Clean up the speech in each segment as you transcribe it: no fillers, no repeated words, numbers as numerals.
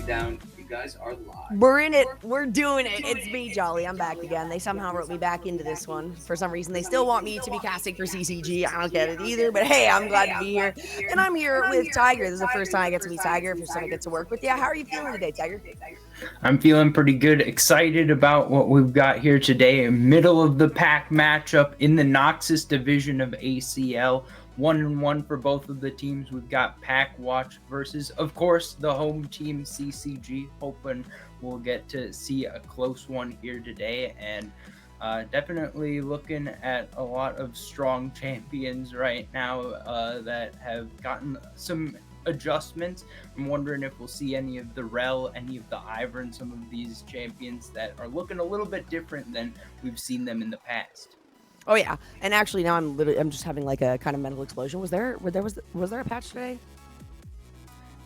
down. You guys are live. We're in it. We're doing it. It's me, Jolly. I'm back again. They somehow wrote me back into this one. For some reason, they still want me to be casting for CCG. I don't get it either. But hey, I'm glad to be here. And I'm here with Tiger. This is the first time I get to meet Tiger. First time I get to work with you. How are you feeling today, Tiger? I'm feeling pretty good. Excited about what we've got here today. Middle of the pack matchup in the Noxus division of ACL. 1-1 for both of the teams. We've got Pack Watch versus, of course, the home team CCG. Hoping we'll get to see a close one here today, and definitely looking at a lot of strong champions right now that have gotten some adjustments. I'm wondering if we'll see any of the Rel, any of the Ivor, and some of these champions that are looking a little bit different than we've seen them in the past. Oh yeah, and actually now I'm just having like a kind of mental explosion. Was there a patch today?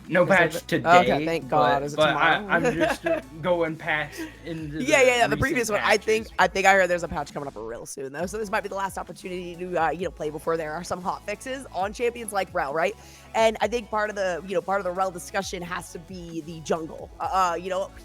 No patch today. Okay, thank God. Is it tomorrow? I'm just going past into the previous one. I think I heard there's a patch coming up real soon though. So this might be the last opportunity to play before there are some hot fixes on champions like Rel, right? And I think part of the Rel discussion has to be the jungle.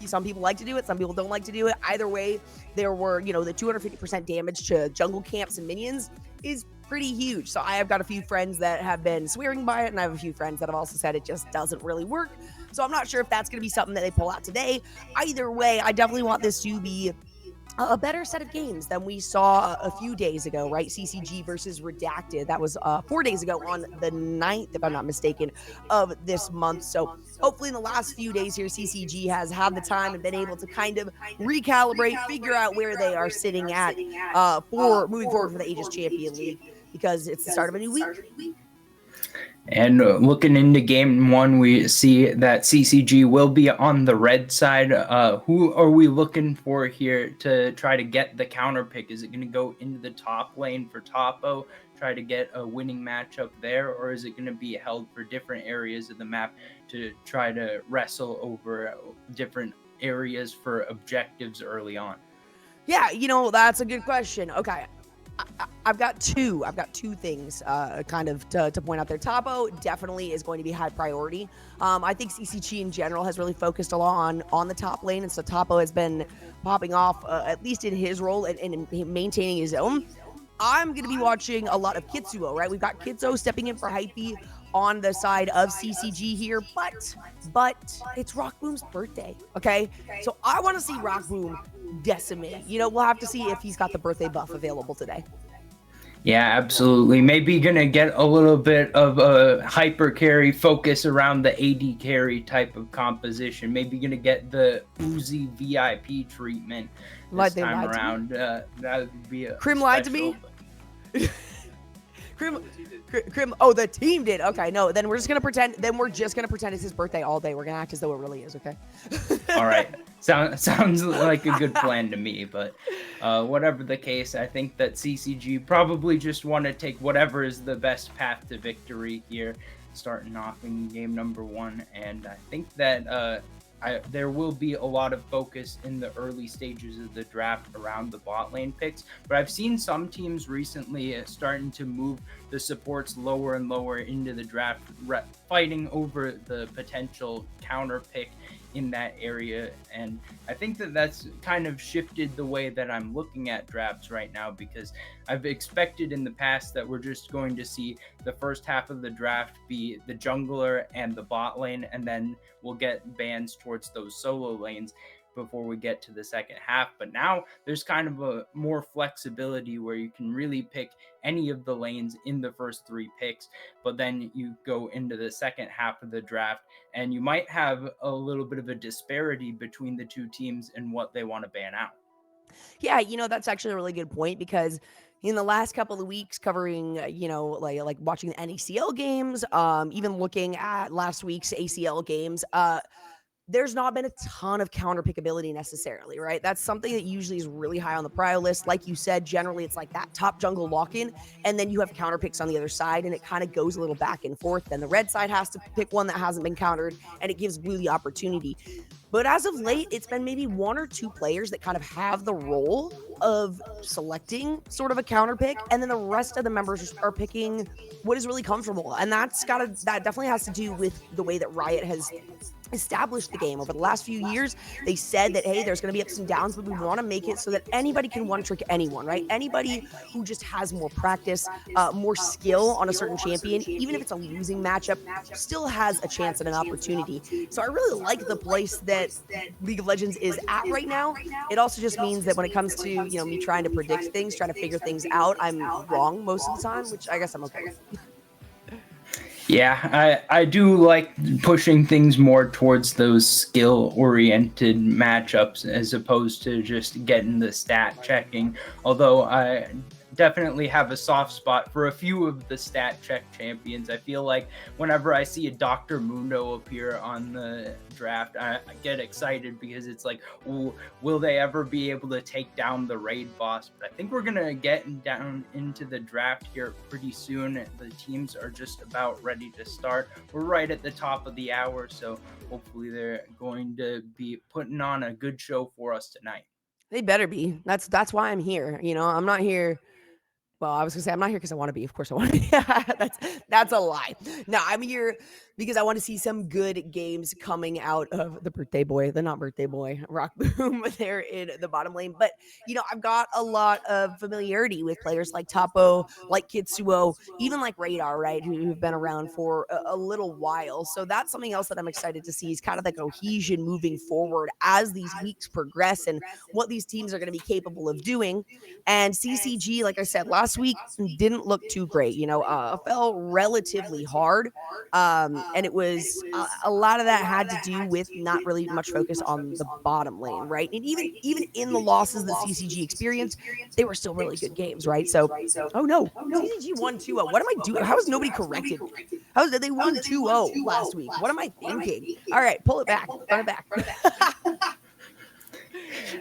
Some people like to do it, some people don't like to do it. Either way, there were the 250% damage to jungle camps and minions is pretty huge. So I have got a few friends that have been swearing by it, and I have a few friends that have also said it just doesn't really work. So I'm not sure if that's going to be something that they pull out today. Either way, I definitely want this to be a better set of games than we saw a few days ago, right? CCG versus Redacted. That was 4 days ago on the 9th, if I'm not mistaken, of this month. So hopefully in the last few days here, CCG has had the time and been able to kind of recalibrate, figure out where they are sitting at for moving forward for the Aegis Champion League, because it's the start of a new week. And looking into game one, we see that CCG will be on the red side. Who are we looking for here to try to get the counter pick? Is it going to go into the top lane for Topo, try to get a winning matchup there, or is it going to be held for different areas of the map to try to wrestle over different areas for objectives early on? Yeah, that's a good question. Okay. I've got two things kind of to point out there. Topo definitely is going to be high priority. I think CCG in general has really focused a lot on the top lane, and so Topo has been popping off, at least in his role and maintaining his own. I'm going to be watching a lot of Kitsuo, right? We've got Kitsuo stepping in for Hypey on the side of CCG here, but it's Rock Boom's birthday, okay? So I want to see Rock Boom decimate. We'll have to see if he's got the birthday buff available today. Yeah, absolutely. Maybe gonna get a little bit of a hyper carry focus around the AD carry type of composition. Maybe gonna get the Uzi VIP treatment this time around. That would be a Krim lied to me. Krim. Oh, the team did. Okay, no. Then we're just gonna pretend. It's his birthday all day. We're gonna act as though it really is. Okay. All right. Sounds like a good plan to me. But whatever the case, I think that CCG probably just want to take whatever is the best path to victory here, starting off in game number one. And I think that there will be a lot of focus in the early stages of the draft around the bot lane picks, but I've seen some teams recently starting to move the supports lower and lower into the draft, fighting over the potential counter pick in that area. And I think that that's kind of shifted the way that I'm looking at drafts right now, because I've expected in the past that we're just going to see the first half of the draft be the jungler and the bot lane, and then we'll get bans towards those solo lanes before we get to the second half. But now there's kind of a more flexibility where you can really pick any of the lanes in the first 3 picks, but then you go into the second half of the draft and you might have a little bit of a disparity between the two teams and what they want to ban out. Yeah, that's actually a really good point, because in the last couple of weeks covering, like watching the NACL games, even looking at last week's ACL games, there's not been a ton of counter pickability necessarily, right? That's something that usually is really high on the prio list. Like you said, generally it's like that top jungle lock-in, and then you have counter picks on the other side, and it kind of goes a little back and forth. Then the red side has to pick one that hasn't been countered, and it gives blue the opportunity. But as of late, it's been maybe 1 or 2 players that kind of have the role of selecting sort of a counter pick, and then the rest of the members are picking what is really comfortable. And that definitely has to do with the way that Riot has established the game over the last few years. They said that, hey, there's going to be ups and downs, but we want to make it so that anybody can one trick anyone, right? Anybody who just has more practice, more skill on a certain champion, even if it's a losing matchup, still has a chance at an opportunity. So I really like the place that League of Legends is at right now. It also just means that when it comes to, you know, me trying to predict things, trying to figure things out, I'm wrong most of the time, which I guess I'm okay with. Yeah, I do like pushing things more towards those skill-oriented matchups as opposed to just getting the stat checking. Although I definitely have a soft spot for a few of the stat check champions. I feel like whenever I see a Dr. Mundo appear on the draft, I get excited because it's like, will they ever be able to take down the raid boss? But I think we're going to get down into the draft here pretty soon. The teams are just about ready to start. We're right at the top of the hour, so hopefully they're going to be putting on a good show for us tonight. They better be. That's why I'm here. You know, I'm not here. Well, I was gonna say I'm not here because I want to be. Of course, I want to be. that's a lie. No, I'm here because I want to see some good games coming out of the birthday boy, the not birthday boy, Rock Boom there in the bottom lane. But you know, I've got a lot of familiarity with players like Topo, like Kitsuo, even like Radar, right, who've been around for a little while. So that's something else that I'm excited to see is kind of the cohesion moving forward as these weeks progress and what these teams are going to be capable of doing. And CCG, like I said last week, didn't look too great. You know, fell relatively hard, and it was a lot of that had to do with not really much focus on the bottom lane, right? And even in the losses that CCG experienced, they were still really good games, right? So, oh no, CCG won 2-0. What am I doing? How has nobody corrected me? How is that they won 2-0 last week? What am I thinking? All right, pull it back, run it back.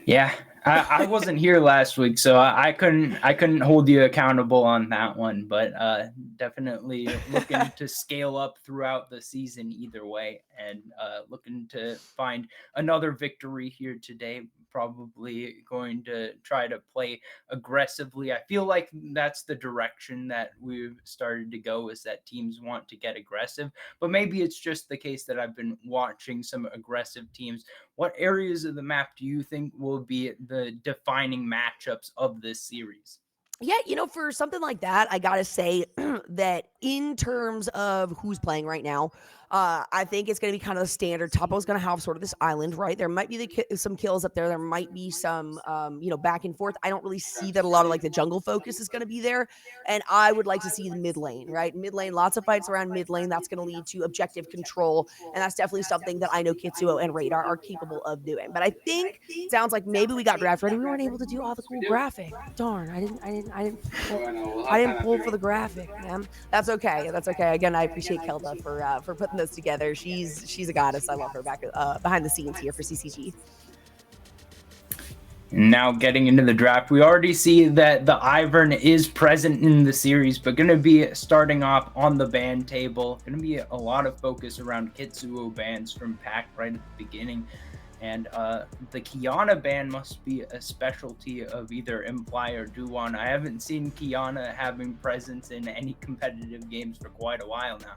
Yeah, I wasn't here last week, so I couldn't hold you accountable on that one. But definitely looking to scale up throughout the season either way, and looking to find another victory here today. Probably going to try to play aggressively. I feel like that's the direction that we've started to go, is that teams want to get aggressive. But maybe it's just the case that I've been watching some aggressive teams. What areas of the map do you think will be the defining matchups of this series? Yeah, you know, for something like that, I gotta say that in terms of who's playing right now, I think it's gonna be kind of the standard. Topo's gonna have sort of this island, right? There might be some kills up there. There might be some, you know, back and forth. I don't really see that a lot of like the jungle focus is gonna be there, and I would like to see the mid lane, right? Mid lane, lots of fights around mid lane. That's gonna lead to objective control, and that's definitely something that I know Kitsuo and Radar are capable of doing. But I think it sounds like maybe we got draft ready. We weren't able to do all the cool graphic. Darn, I didn't pull for the graphic, man. That's okay. That's okay. Again, I appreciate Kelda for putting those together. She's a goddess. I love her back behind the scenes here for CCG. Now getting into the draft, we already see that the Ivern is present in the series, but going to be starting off on the ban table. Going to be a lot of focus around Kitsuo bans from Pack right at the beginning. And the Kiana ban must be a specialty of either Imply or Duwan. I haven't seen Kiana having presence in any competitive games for quite a while now.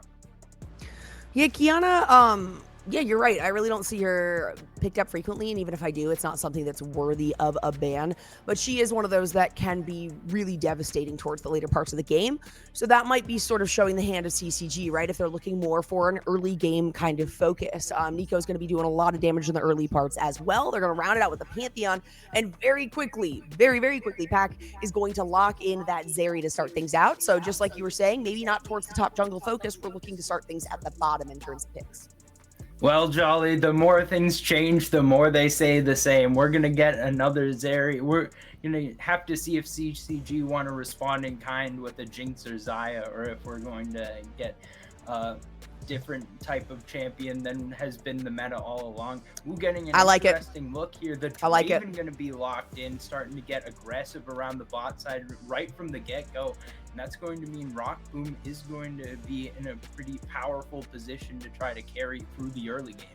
Yeah, Kiana, yeah, you're right. I really don't see her picked up frequently, and even if I do, it's not something that's worthy of a ban. But she is one of those that can be really devastating towards the later parts of the game. So that might be sort of showing the hand of CCG, right? If they're looking more for an early game kind of focus. Nico's going to be doing a lot of damage in the early parts as well. They're going to round it out with the Pantheon, and very quickly, very, very quickly, Pack is going to lock in that Zeri to start things out. So just like you were saying, maybe not towards the top jungle focus. We're looking to start things at the bottom in terms of picks. Well, Jolly, the more things change, the more they say the same. We're going to get another Zeri. We're going to have to see if CCG want to respond in kind with a Jinx or Xayah, or if we're going to get a different type of champion than has been the meta all along. We're getting an interesting look here. The Draven going to be locked in, starting to get aggressive around the bot side right from the get-go. And that's going to mean Rock Boom is going to be in a pretty powerful position to try to carry through the early game.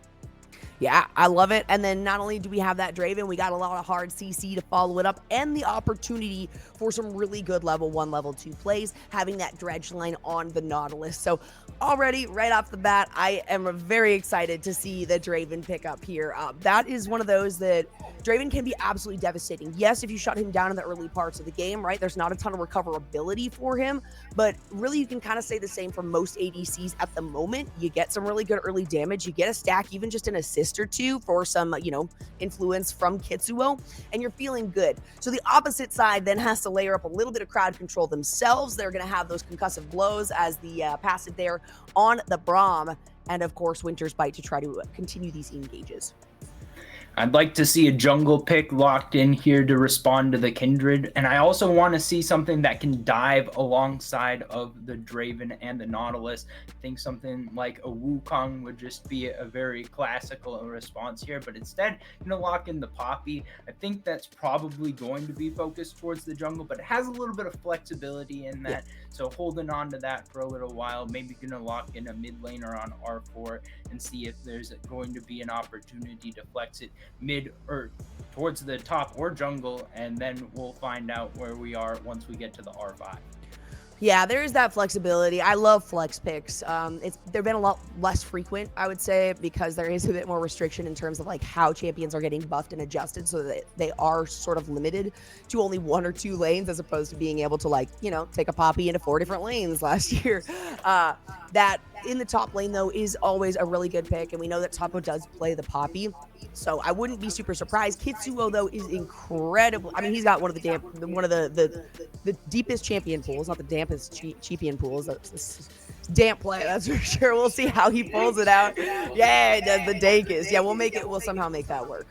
Yeah, I love it. And then not only do we have that Draven, we got a lot of hard CC to follow it up and the opportunity for some really good level 1, level 2 plays, having that dredge line on the Nautilus. So already, right off the bat, I am very excited to see the Draven pick up here. That is one of those that Draven can be absolutely devastating. Yes, if you shut him down in the early parts of the game, right, there's not a ton of recoverability for him, but really you can kind of say the same for most ADCs at the moment. You get some really good early damage, you get a stack, even just an assist or two for some, influence from Kitsuo, and you're feeling good. So the opposite side then has to layer up a little bit of crowd control themselves. They're going to have those concussive blows as the passive there on the Braum, and of course Winter's Bite to try to continue these engages. I'd like to see a jungle pick locked in here to respond to the Kindred, and I also want to see something that can dive alongside of the Draven and the Nautilus. I think something like a Wukong would just be a very classical response here, but instead, lock in the Poppy. I think that's probably going to be focused towards the jungle, but it has a little bit of flexibility in that, so holding on to that for a little while, maybe going to lock in a mid laner on R4 and see if there's going to be an opportunity to flex it mid or towards the top or jungle, and then we'll find out where we are once we get to the R5. Yeah, there is that flexibility. I love flex picks. They've been a lot less frequent, I would say, because there is a bit more restriction in terms of like how champions are getting buffed and adjusted, so that they are sort of limited to only 1 or 2 lanes, as opposed to being able to take a Poppy into 4 different lanes last year. That in the top lane though is always a really good pick, and we know that Tapo does play the Poppy, so I wouldn't be super surprised. Kitsuo though is incredible. I mean, he's got one of the deepest champion pools, not the dampest champion pools. That's damp play, that's for sure. We'll see how he pulls it out. Yeah, it does the dankest. Yeah, we'll somehow make that work.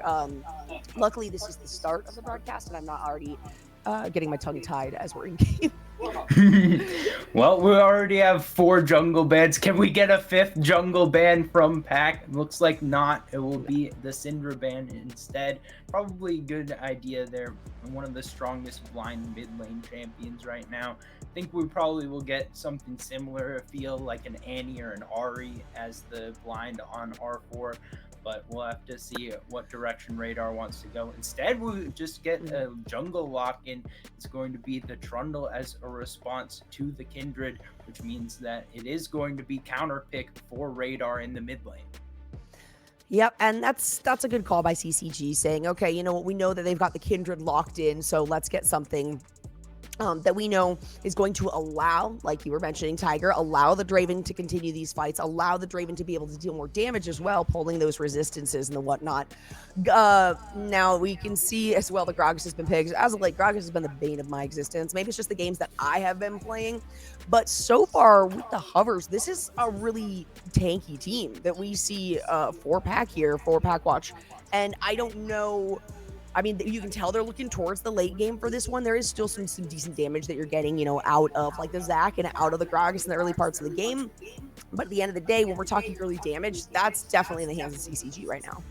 Luckily this is the start of the broadcast and I'm not already getting my tongue tied as we're in game. Well, we already have 4 jungle bans. Can we get a 5th jungle ban from Pack? Looks like not. It will be the Syndra ban instead. Probably a good idea there. One of the strongest blind mid lane champions right now. I think we probably will get something similar, a feel like an Annie or an Ahri as the blind on R4. But we'll have to see what direction Radar wants to go. Instead, we'll just get a jungle lock-in. It's going to be the Trundle as a response to the Kindred, which means that it is going to be counter pick for Radar in the mid lane. Yep, and that's a good call by CCG, saying, okay, you know what, we know that they've got the Kindred locked in, so let's get something that we know is going to allow, like you were mentioning, Tiger, allow the Draven to continue these fights, allow the Draven to be able to deal more damage as well, pulling those resistances and the whatnot. Now we can see as well the Gragas has been picked. As of late, Gragas has been the bane of my existence. Maybe it's just the games that I have been playing, but so far with the Hovers, this is a really tanky team that we see 4-pack here, 4-pack watch, and I don't know. I mean, you can tell they're looking towards the late game for this one. There is still some decent damage that you're getting, out of like the Zac and out of the Gragas in the early parts of the game. But at the end of the day, when we're talking early damage, that's definitely in the hands of CCG right now.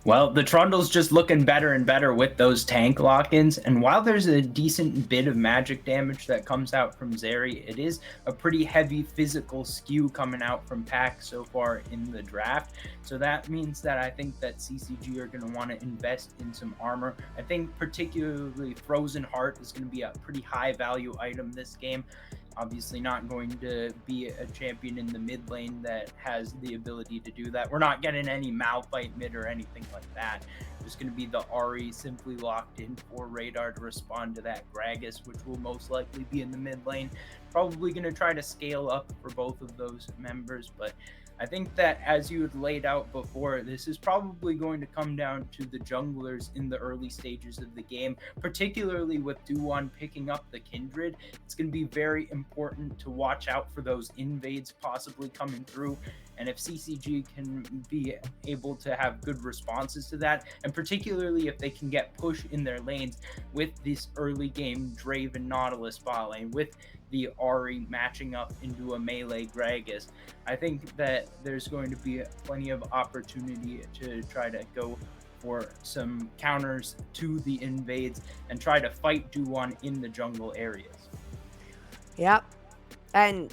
Well, the Trundle's just looking better and better with those tank lock-ins, and while there's a decent bit of magic damage that comes out from Zeri, it is a pretty heavy physical skew coming out from Pack so far in the draft. So that means that I think that CCG are going to want to invest in some armor. I think particularly Frozen Heart is going to be a pretty high value item this game. Obviously not going to be a champion in the mid lane that has the ability to do that. We're not getting any Malphite mid or anything like that. Just going to be the Ahri simply locked in for Radar to respond to that Gragas, which will most likely be in the mid lane. Probably going to try to scale up for both of those members, but I think that as you had laid out before, this is probably going to come down to the junglers in the early stages of the game, particularly with Duan picking up the Kindred. It's going to be very important to watch out for those invades possibly coming through. And if CCG can be able to have good responses to that, and particularly if they can get push in their lanes with this early game Draven Nautilus bot lane, with the Ahri matching up into a melee Gragas, I think that there's going to be plenty of opportunity to try to go for some counters to the invades and try to fight Duan in the jungle areas. Yep. And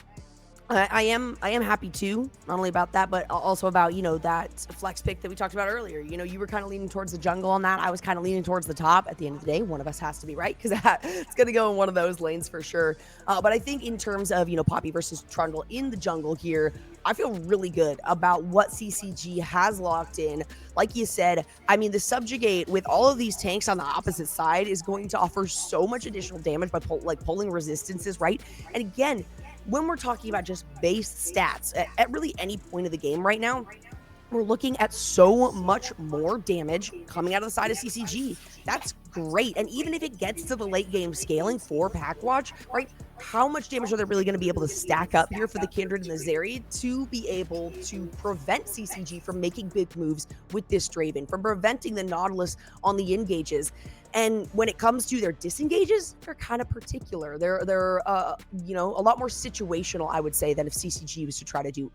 I am happy too, not only about that, but also about, that flex pick that we talked about earlier. You were kind of leaning towards the jungle on that. I was kind of leaning towards the top. At the end of the day, one of us has to be right because it's going to go in one of those lanes for sure. But I think in terms of, Poppy versus Trundle in the jungle here, I feel really good about what CCG has locked in. Like you said, I mean, the Subjugate with all of these tanks on the opposite side is going to offer so much additional damage by pulling resistances, right? And again, when we're talking about just base stats at really any point of the game right now, we're looking at so much more damage coming out of the side of CCG. That's great. And even if it gets to the late game scaling for Pack Watch, right? How much damage are they really going to be able to stack up here for the Kindred and the Zeri to be able to prevent CCG from making big moves with this Draven, from preventing the Nautilus on the engages? And when it comes to their disengages, they're kind of particular. They're a lot more situational, I would say, than if CCG was to try to do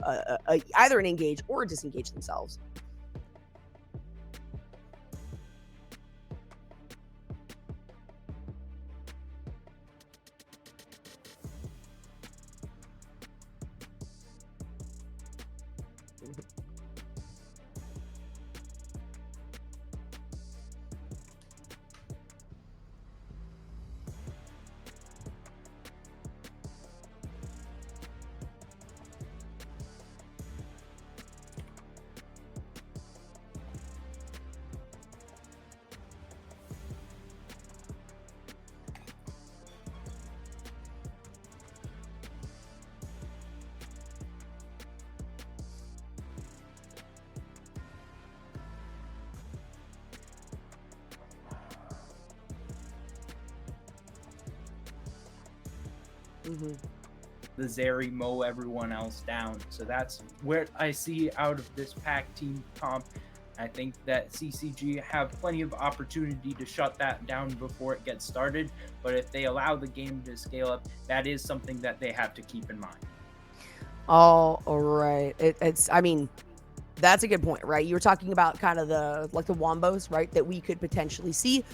either an engage or a disengage themselves. Mm-hmm. The Zeri mow everyone else down. So that's where I see out of this pack team comp. I think that CCG have plenty of opportunity to shut that down before it gets started. But if they allow the game to scale up, that is something that they have to keep in mind. All right. That's a good point, right? You were talking about kind of the wombos, right, that we could potentially see,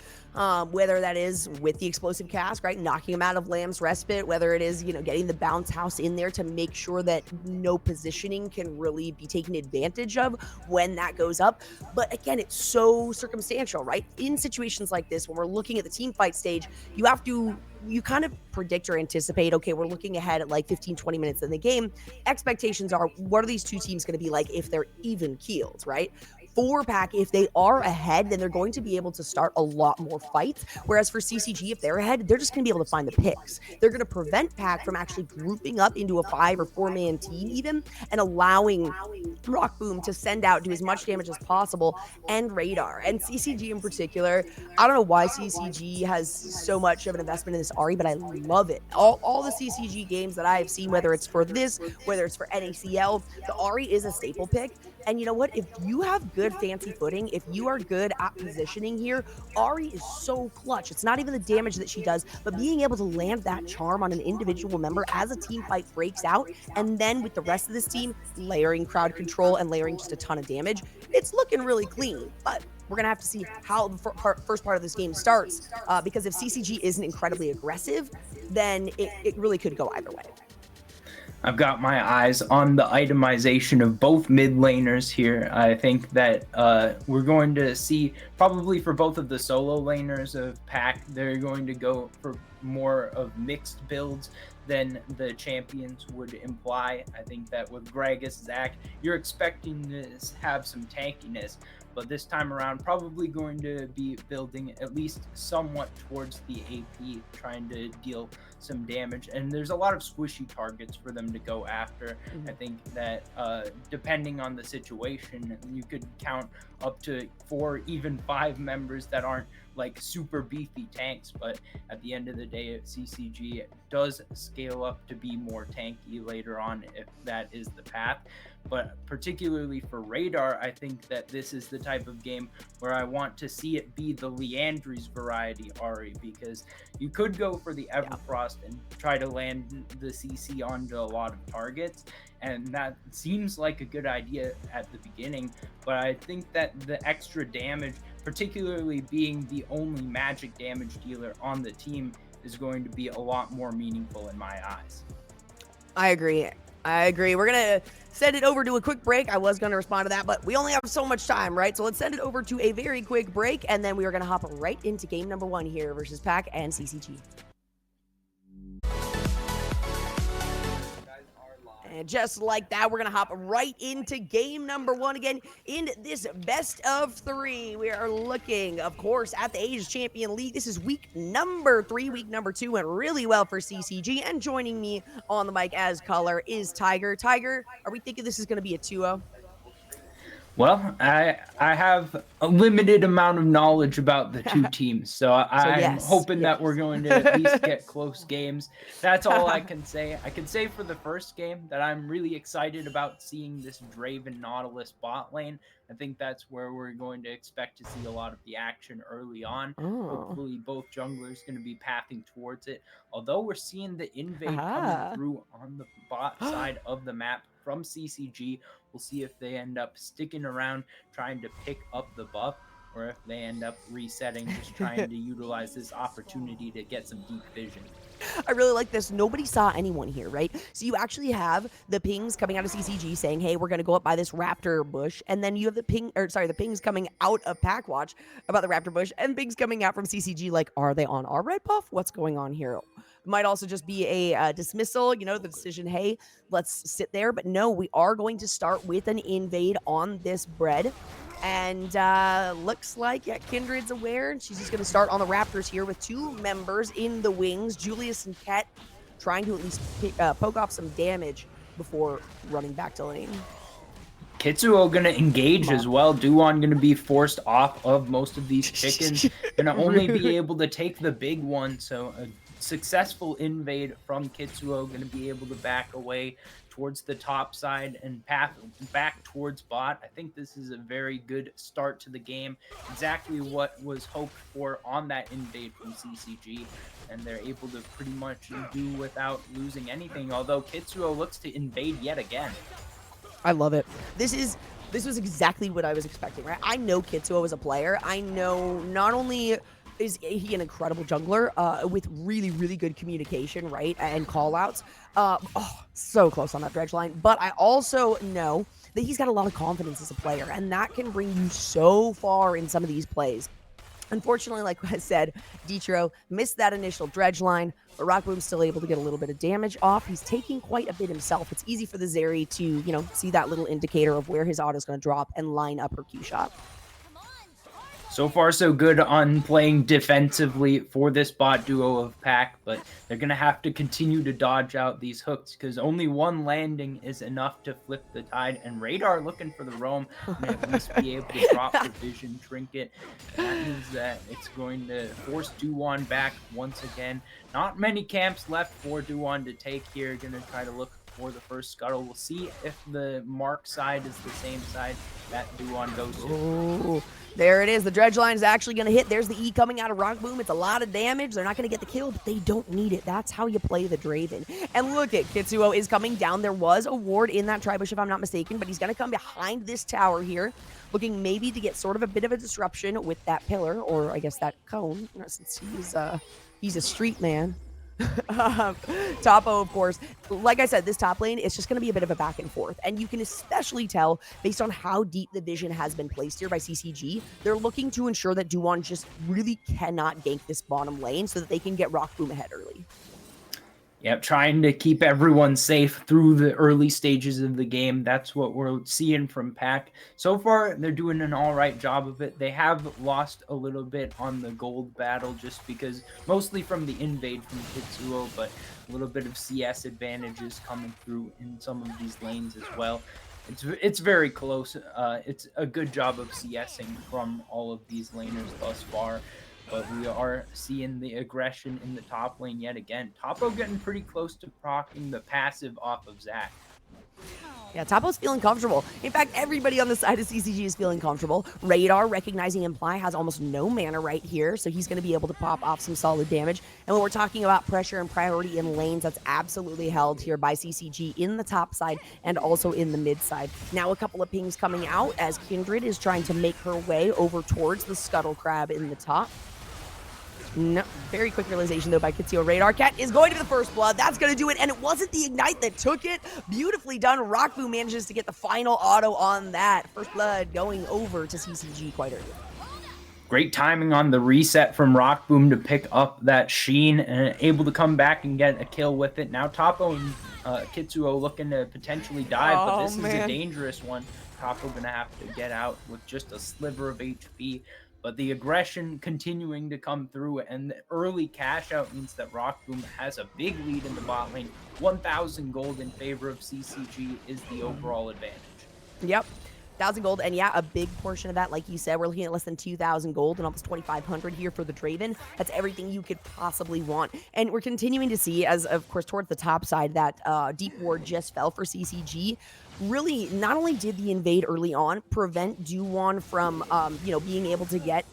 whether that is with the explosive cask, right, knocking them out of Lamb's respite, whether it is, getting the bounce house in there to make sure that no positioning can really be taken advantage of when that goes up. But again, it's so circumstantial, right? In situations like this, when we're looking at the team fight stage, you kind of predict or anticipate, okay, we're looking ahead at like 15, 20 minutes in the game. Expectations are, what are these two teams going to be like if they're even keeled, right? For Pack, if they are ahead, then they're going to be able to start a lot more fights. Whereas for CCG, if they're ahead, they're just going to be able to find the picks. They're going to prevent Pack from actually grouping up into a 5 or 4-man team even and allowing Rock Boom to send out, do as much damage as possible, and Radar. And CCG in particular, I don't know why CCG has so much of an investment in this Ahri, but I love it. All the CCG games that I have seen, whether it's for this, whether it's for NACL, the Ahri is a staple pick. And you know what? If you have good fancy footing, if you are good at positioning here, Ahri is so clutch. It's not even the damage that she does, but being able to land that charm on an individual member as a team fight breaks out, and then with the rest of this team layering crowd control and layering just a ton of damage, it's looking really clean. But we're going to have to see how the first part of this game starts, because if CCG isn't incredibly aggressive, then it really could go either way. I've got my eyes on the itemization of both mid laners here. I think that we're going to see, probably for both of the solo laners of Pack, they're going to go for more of mixed builds than the champions would imply. I think that with Gragas, Zach, you're expecting to have some tankiness, but this time around probably going to be building at least somewhat towards the AP, trying to deal some damage. And there's a lot of squishy targets for them to go after. I think that depending on the situation, you could count up to 4, even 5 members that aren't like super beefy tanks, but at the end of the day, if CCG does scale up to be more tanky later on, if that is the path. But particularly for Radar, I think that this is the type of game where I want to see it be the Liandry's variety Ahri, because you could go for the Everfrost and try to land the CC onto a lot of targets, and that seems like a good idea at the beginning, but I think that the extra damage, particularly being the only magic damage dealer on the team, is going to be a lot more meaningful in my eyes. I agree. I agree. We're going to send it over to a quick break. I was going to respond to that, but we only have so much time, right? So let's send it over to a very quick break, and then we are going to hop right into game number 1 here versus Pack and CCG. And just like that, we're going to hop right into game number 1 again in this best of 3. We are looking, of course, at the Aegis Champion League. This is week number 3. Week number 2 went really well for CCG. And joining me on the mic as caller is Tiger. Tiger, are we thinking this is going to be a 2-0? Well, I have a limited amount of knowledge about the two teams, so I'm hoping that we're going to at least get close games. That's all I can say. I can say for the first game that I'm really excited about seeing this Draven Nautilus bot lane. I think that's where we're going to expect to see a lot of the action early on. Hopefully both junglers going to be pathing towards it. Although we're seeing the invade coming through on the bot side of the map from CCG. We'll see if they end up sticking around trying to pick up the buff, or if they end up resetting, just trying to utilize this opportunity to get some deep vision. I really like this. Nobody saw anyone here, right? So you actually have the pings coming out of CCG saying, hey, we're going to go up by this raptor bush. And then you have the pings coming out of Pack Watch about the raptor bush, and pings coming out from CCG like, are they on our red buff? What's going on here? Might also just be a dismissal, you know, the decision, hey, let's sit there. But no, we are going to start with an invade on this bread. And looks like Kindred's aware, and she's just going to start on the Raptors here with 2 members in the wings, Julius and Ket, trying to at least poke off some damage before running back to lane. Kitsuo going to engage as well. Duan going to be forced off of most of these chickens. Going to only be able to take the big one, so a successful invade from Kitsuo, going to be able to back away towards the top side and path back towards bot. I think this is a very good start to the game. Exactly what was hoped for on that invade from CCG, and they're able to pretty much do without losing anything, although Kitsuo looks to invade yet again. I love it. This was exactly what I was expecting, right? I know Kitsuo as a player. I know not only is he an incredible jungler with really, really good communication, right? And call-outs. So close on that dredge line. But I also know that he's got a lot of confidence as a player, and that can bring you so far in some of these plays. Unfortunately, like I said, Detro missed that initial dredge line, but Rockboom's still able to get a little bit of damage off. He's taking quite a bit himself. It's easy for the Zeri to, you know, see that little indicator of where his auto's going to drop and line up her Q shot. So far, so good on playing defensively for this bot duo of Pack, but they're going to have to continue to dodge out these hooks because only one landing is enough to flip the tide. And Radar looking for the roam and at least be able to drop the vision trinket. And that means that it's going to force Duan back once again. Not many camps left for Duan to take here. Going to try to look for the first scuttle. We'll see if the Mark side is the same side that Duan goes to. Ooh. There it is. The dredge line is actually going to hit. There's the E coming out of Rockboom. It's a lot of damage. They're not going to get the kill, but they don't need it. That's how you play the Draven. And look at Kitsuo is coming down. There was a ward in that Tribush, if I'm not mistaken, but he's going to come behind this tower here, looking maybe to get sort of a bit of a disruption with that pillar, or I guess that cone, since he's a street man. Topo, of course, like I said, this top lane is just going to be a bit of a back and forth, and you can especially tell based on how deep the vision has been placed here by CCG. They're looking to ensure that Duan just really cannot gank this bottom lane so that they can get Rockboom ahead early. Yep, trying to keep everyone safe through the early stages of the game. That's what we're seeing from Pack. So far, they're doing an all right job of it. They have lost a little bit on the gold battle just because, mostly from the invade from Kitsuo, but a little bit of CS advantages coming through in some of these lanes as well. It's very close. It's a good job of CSing from all of these laners thus far. But we are seeing the aggression in the top lane yet again. Topo getting pretty close to proccing the passive off of Zac. Yeah, Topo's feeling comfortable. In fact, everybody on the side of CCG is feeling comfortable. Radar, recognizing Imply, has almost no mana right here, so he's going to be able to pop off some solid damage. And when we're talking about pressure and priority in lanes, that's absolutely held here by CCG in the top side and also in the mid side. Now a couple of pings coming out as Kindred is trying to make her way over towards the Scuttle Crab in the top. No, very quick realization though by Kitsuo Radar. Cat is going to be the first blood. That's going to do it, and it wasn't the Ignite that took it. Beautifully done. Rockboo manages to get the final auto on that. First blood going over to CCG quite early. Great timing on the reset from Rockboom to pick up that Sheen and able to come back and get a kill with it. Now Topo and Kitsuo looking to potentially dive, but this is a dangerous one. Topo gonna have to get out with just a sliver of HP. But the aggression continuing to come through, and the early cash out means that Rockboom has a big lead in the bot lane. 1,000 gold in favor of CCG is the overall advantage. Yep. 1,000 gold, and yeah, a big portion of that, like you said, we're looking at less than 2,000 gold and almost 2,500 here for the Draven. That's everything you could possibly want. And we're continuing to see, as of course, towards the top side, that Deep Ward just fell for CCG. Really, not only did the invade early on prevent Duwon from, being able to get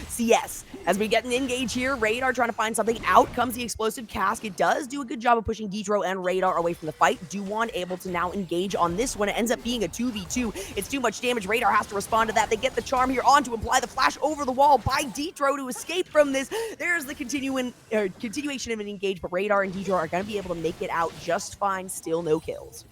CS. As we get an engage here, Radar trying to find something. Out comes the explosive cask. It does do a good job of pushing Detro and Radar away from the fight. Duwon able to now engage on this one. It ends up being a 2v2. It's too much damage. Radar has to respond to that. They get the charm here on to apply the flash over the wall by Detro to escape from this. There's the continuation of an engage, but Radar and Detro are going to be able to make it out just fine. Still no kills.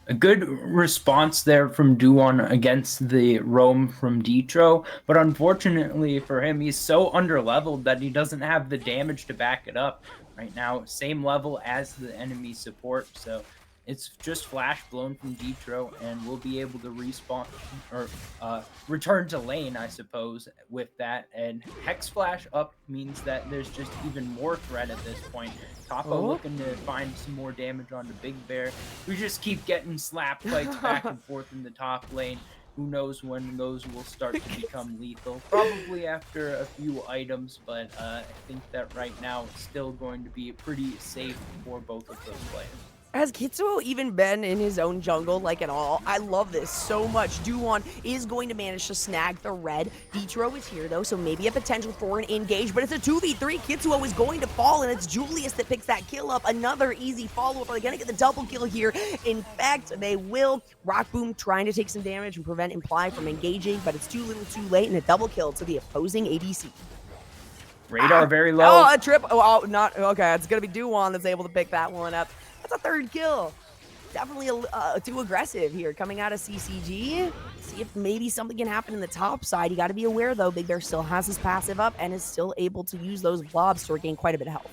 A good response there from Duwon against the roam from Detro, but unfortunately for him, he's so underleveled that he doesn't have the damage to back it up. Right now, same level as the enemy support, so it's just flash blown from Detro, and we'll be able to respawn or return to lane, I suppose, with that. And Hex Flash up means that there's just even more threat at this point. Topo looking to find some more damage on the Big Bear. We just keep getting slap fights back and forth in the top lane. Who knows when those will start to become lethal? Probably after a few items, but I think that right now it's still going to be pretty safe for both of those players. Has Kitsuo even been in his own jungle, like, at all? I love this so much. Duwon is going to manage to snag the red. Detro is here, though, so maybe a potential for an engage, but it's a 2v3. Kitsuo is going to fall, and it's Julius that picks that kill up. Another easy follow-up. Are they going to get the double kill here? In fact, they will. Rockboom trying to take some damage and prevent Imply from engaging, but it's too little too late, and a double kill to the opposing ADC. Radar very low. Oh, a trip. Oh, not okay. It's going to be Duwon that's able to pick that one up. That's a third kill. Definitely too aggressive here coming out of CCG. See if maybe something can happen in the top side. You got to be aware, though, Big Bear still has his passive up and is still able to use those blobs to regain quite a bit of health.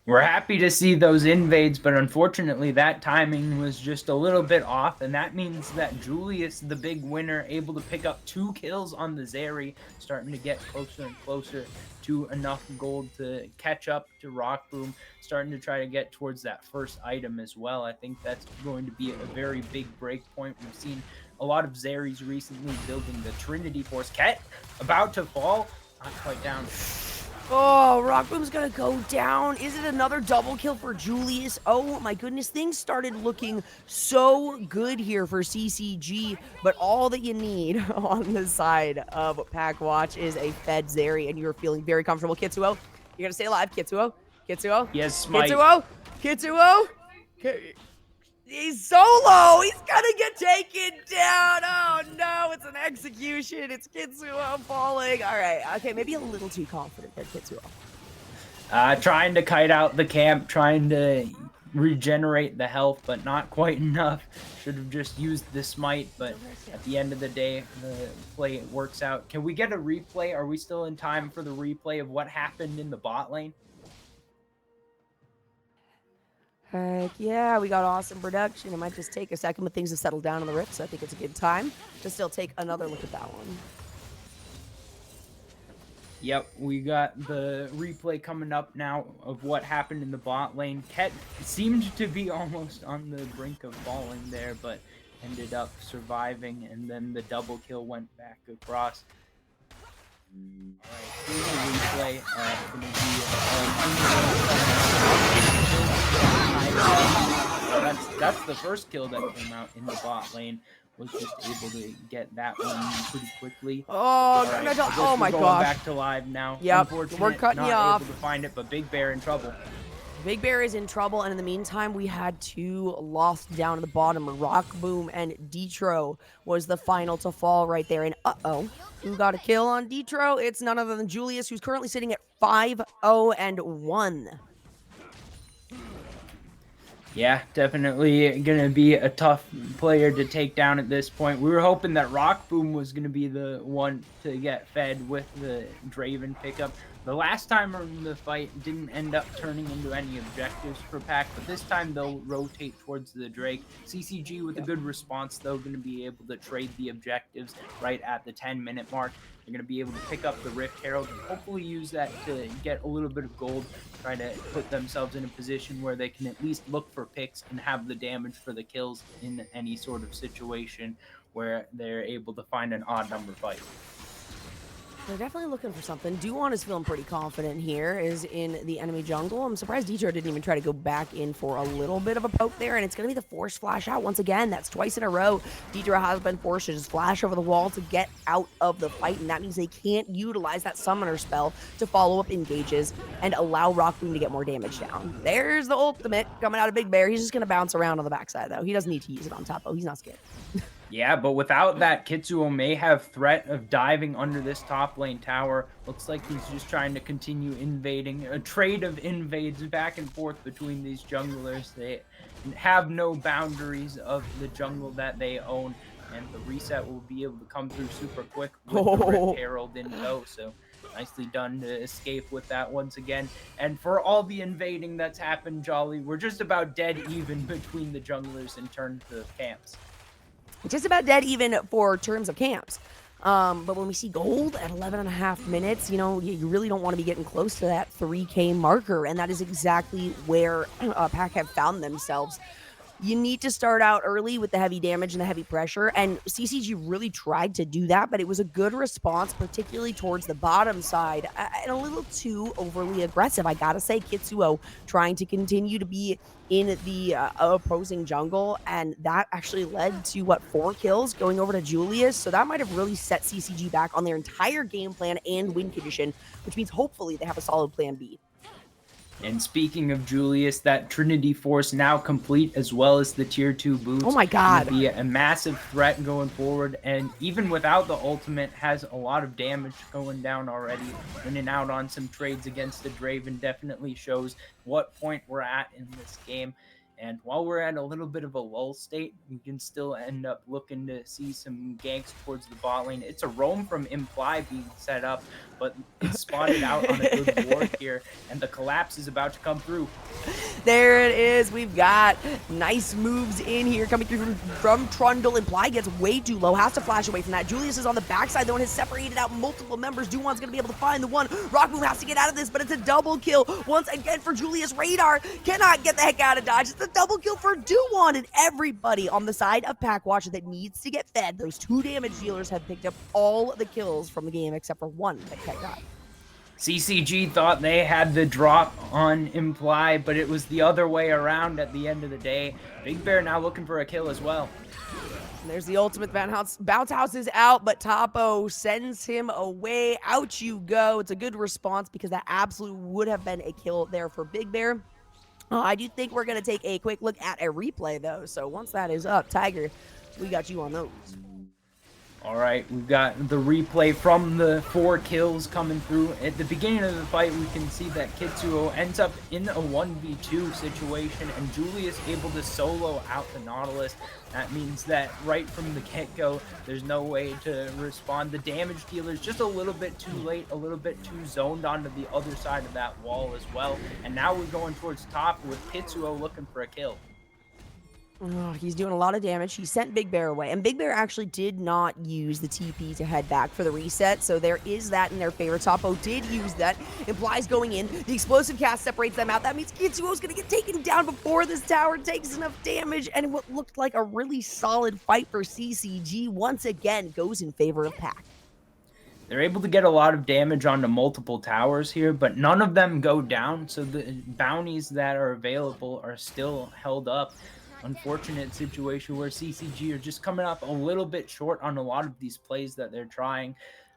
We're happy to see those invades, but unfortunately that timing was just a little bit off, and that means that Julius, the big winner, able to pick up 2 kills on the Zeri, starting to get closer and closer to enough gold to catch up to Rockboom, starting to try to get towards that first item as well. I think that's going to be a very big break point. We've seen a lot of Zeris recently building the Trinity Force. Ket about to fall, not quite down. Oh, Rockboom's gonna go down. Is it another double kill for Julius? Oh my goodness, things started looking so good here for CCG, but all that you need on the side of Pack Watch is a fed Zeri, and you're feeling very comfortable. Kitsuo, you're gonna stay alive. Kitsuo, Kitsuo, yes, Smite. Kitsuo. He's solo. He's gonna get taken down. Oh no, it's an execution. It's Kitsuo falling. All right, okay, maybe a little too confident there, Kitsuo. Trying to kite out the camp, trying to regenerate the health, but not quite enough. Should have just used the smite, but at the end of the day, the play works out. Can we get a replay? Are we still in time for the replay of what happened in the bot lane? Heck yeah, we got awesome production. It might just take a second, but things have settled down on the rip, so I think it's a good time to still take another look at that one. Yep, we got the replay coming up now of what happened in the bot lane. Ket seemed to be almost on the brink of falling there, but ended up surviving, and then the double kill went back across. Alright, here's the replay. That's the first kill that came out in the bot lane. Was just able to get that one pretty quickly. Oh, right, oh my gosh. gosh. Back to live now. Yep, Unfortunate, we're cutting not you off. able to find it, but Big Bear in trouble. Big Bear is in trouble, and in the meantime, we had two lost down at the bottom. Rock Boom and Detro was the final to fall right there. And who got a kill on Detro? It's none other than Julius, who's currently sitting at 5-0-1. Yeah, definitely going to be a tough player to take down at this point. We were hoping that Rock Boom was going to be the one to get fed with the Draven pickup. The last time in the fight didn't end up turning into any objectives for Pack, but this time they'll rotate towards the Drake. CCG with a good response, though, going to be able to trade the objectives right at the 10-minute mark. They're going to be able to pick up the Rift Herald and hopefully use that to get a little bit of gold, try to put themselves in a position where they can at least look for picks and have the damage for the kills in any sort of situation where they're able to find an odd number fight. They're definitely looking for something. Duon is feeling pretty confident here, is in the enemy jungle. I'm surprised Detro didn't even try to go back in for a little bit of a poke there, and it's going to be the forced flash out once again. That's twice in a row. Detro has been forced to just flash over the wall to get out of the fight, and that means they can't utilize that summoner spell to follow up engages and allow Rock Boom to get more damage down. There's the ultimate coming out of Big Bear. He's just going to bounce around on the backside, though. He doesn't need to use it on Topo. He's not scared. Yeah, but without that, Kitsuo may have threat of diving under this top lane tower. Looks like he's just trying to continue invading. A trade of invades back and forth between these junglers. They have no boundaries of the jungle that they own, and the reset will be able to come through super quick with the Rift Herald in tow. So nicely done to escape with that once again. And for all the invading that's happened, Jolly, we're just about dead even between the junglers in terms of camps. Just about dead even for terms of camps. But when we see gold at 11.5 minutes, you really don't want to be getting close to that 3K marker. And that is exactly where Pack have found themselves. You need to start out early with the heavy damage and the heavy pressure, and CCG really tried to do that, but it was a good response, particularly towards the bottom side, and a little too overly aggressive. I gotta say, Kitsuo trying to continue to be in the opposing jungle, and that actually led to, 4 kills going over to Julius, so that might have really set CCG back on their entire game plan and win condition, which means hopefully they have a solid plan B. And speaking of Julius, that Trinity Force now complete, as well as the tier 2 boots. Oh my god. Be a massive threat going forward, and even without the ultimate, has a lot of damage going down already. Winning out on some trades against the Draven definitely shows what point we're at in this game. And while we're at a little bit of a lull state, we can still end up looking to see some ganks towards the bot lane. It's a roam from Imply being set up, but it's spotted out on a good ward here, and the collapse is about to come through. There it is. We've got nice moves in here coming through from Trundle. Imply gets way too low, has to flash away from that. Julius is on the backside, though, and has separated out multiple members. Duon's going to be able to find the one. Rock Boom has to get out of this, but it's a double kill once again for Julius. Radar cannot get the heck out of dodge. It's a double kill for Duon, and everybody on the side of Pack Watch that needs to get fed. Those 2 damage dealers have picked up all the kills from the game except for one that Pack got. CCG thought they had the drop on Imply, but it was the other way around at the end of the day. Big Bear now looking for a kill as well. And there's the ultimate bounce house is out, but Topo sends him away. Out you go. It's a good response because that absolutely would have been a kill there for Big Bear. I do think we're going to take a quick look at a replay, though. So once that is up, Tiger, we got you on those. All right, we've got the replay from the 4 kills coming through. At the beginning of the fight, we can see that Kitsuo ends up in a 1v2 situation, and Julius able to solo out the Nautilus. That means that right from the get-go, there's no way to respond. The damage dealer's just a little bit too late, a little bit too zoned onto the other side of that wall as well. And now we're going towards top with Kitsuo looking for a kill. Oh, he's doing a lot of damage. He sent Big Bear away, and Big Bear actually did not use the TP to head back for the reset, so there is that in their favor. Topo did use that. Implies going in. The explosive cast separates them out. That means Kitsuo's going to get taken down before this tower takes enough damage, and what looked like a really solid fight for CCG once again goes in favor of Pack. They're able to get a lot of damage onto multiple towers here, but none of them go down, so the bounties that are available are still held up. Unfortunate situation where CCG are just coming up a little bit short on a lot of these plays that they're trying.